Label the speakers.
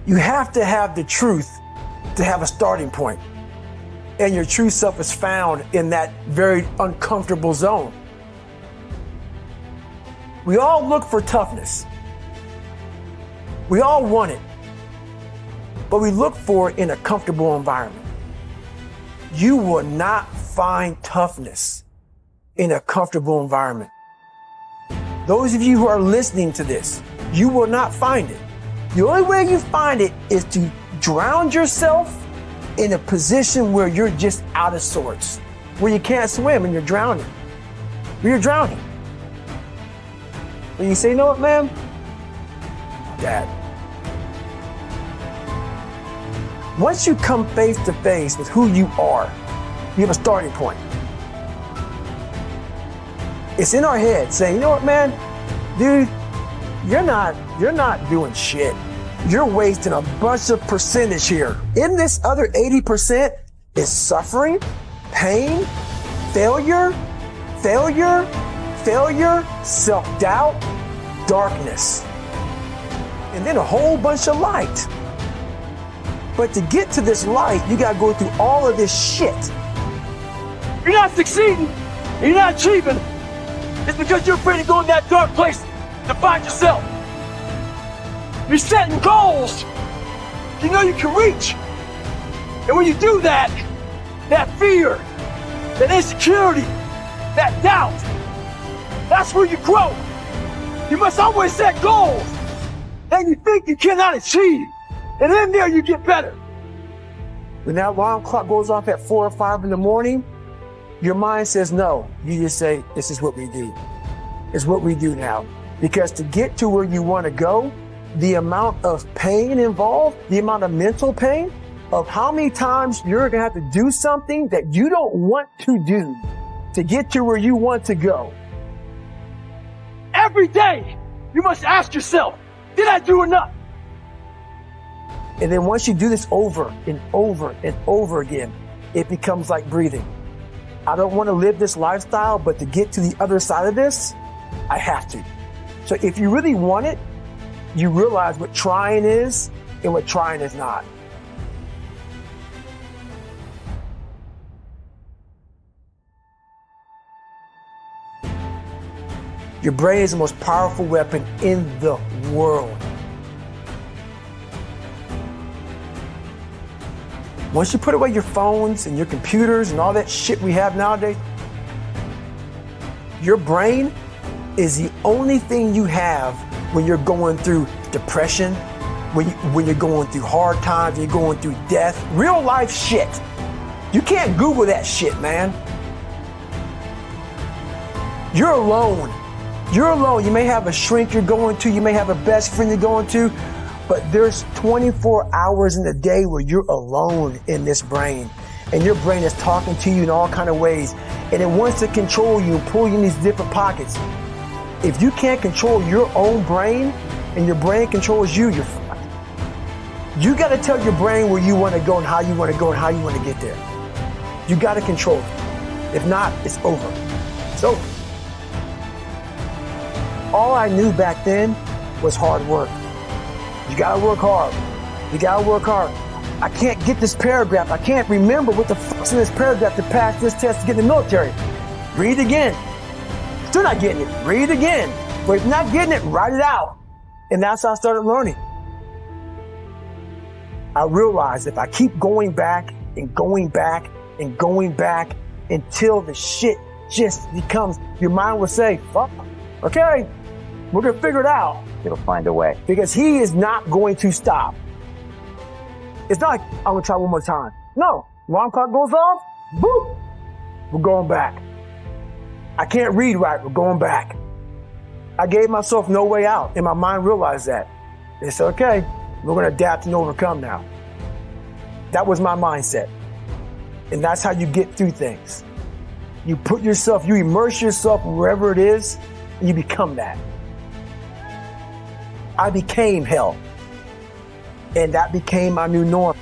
Speaker 1: You have to have the truth to have a starting point. And your true self is found in that very uncomfortable zone. We all look for toughness. We all want it. But we look for it in a comfortable environment. You will not find toughness in a comfortable environment. Those of you who are listening to this, you will not find it. The only way you find it is to drown yourself in a position where you're just out of sorts, where you can't swim and you're drowning. Where you're drowning. When you say, you know what, man? Dad. Once you come face to face with who you are, you have a starting point. It's in our head saying, you know what, man? Dude, you're not doing shit. You're wasting a bunch of percentage here. In this other 80% is suffering, pain, failure, self-doubt, darkness, and then a whole bunch of light. But to get to this light, you gotta go through all of this shit. You're not succeeding, you're not achieving. It's because you're afraid to go in that dark place to find yourself. You're setting goals you know you can reach. And when you do that, that fear, that insecurity, that doubt, that's where you grow. You must always set goals that you think you cannot achieve. And in there you get better. When that alarm clock goes off at 4 or 5 in the morning, your mind says no. You just say, this is what we do. It's what we do now. Because to get to where you want to go, the amount of pain involved, the amount of mental pain, of how many times you're going to have to do something that you don't want to do to get to where you want to go. Every day, you must ask yourself, did I do enough? And then once you do this over and over and over again, it becomes like breathing. I don't want to live this lifestyle, but to get to the other side of this, I have to. So if you really want it, you realize what trying is and what trying is not. Your brain is the most powerful weapon in the world. Once you put away your phones and your computers and all that shit we have nowadays, your brain is the only thing you have when you're going through depression, when you're going through hard times, when you're going through death, real life shit. You can't Google that shit, man. You're alone. You're alone. You may have a shrink you're going to, you may have a best friend you're going to, but there's 24 hours in a day where you're alone in this brain. And your brain is talking to you in all kinds of ways. And it wants to control you and pull you in these different pockets. If you can't control your own brain and your brain controls you, you're fucked. You got to tell your brain where you want to go and how you want to go and how you want to get there. You got to control it. If not, it's over. It's over. All I knew back then was hard work. You got to work hard. You got to work hard. I can't get this paragraph. I can't remember what the fuck's in this paragraph to pass this test to get in the military. Read again. Still not getting it. Read again. But if you're not getting it, write it out. And that's how I started learning. I realized if I keep going back and going back and going back until the shit just becomes, your mind will say, fuck, okay, we're going to figure it out. It'll find a way. Because he is not going to stop. It's not like, I'm going to try one more time. No. Alarm clock goes off, boop, we're going back. I can't read right, we're going back. I gave myself no way out, and my mind realized that. They said, okay, we're going to adapt and overcome now. That was my mindset. And that's how you get through things. You put yourself, you immerse yourself wherever it is, and you become that. I became hell. And that became my new norm.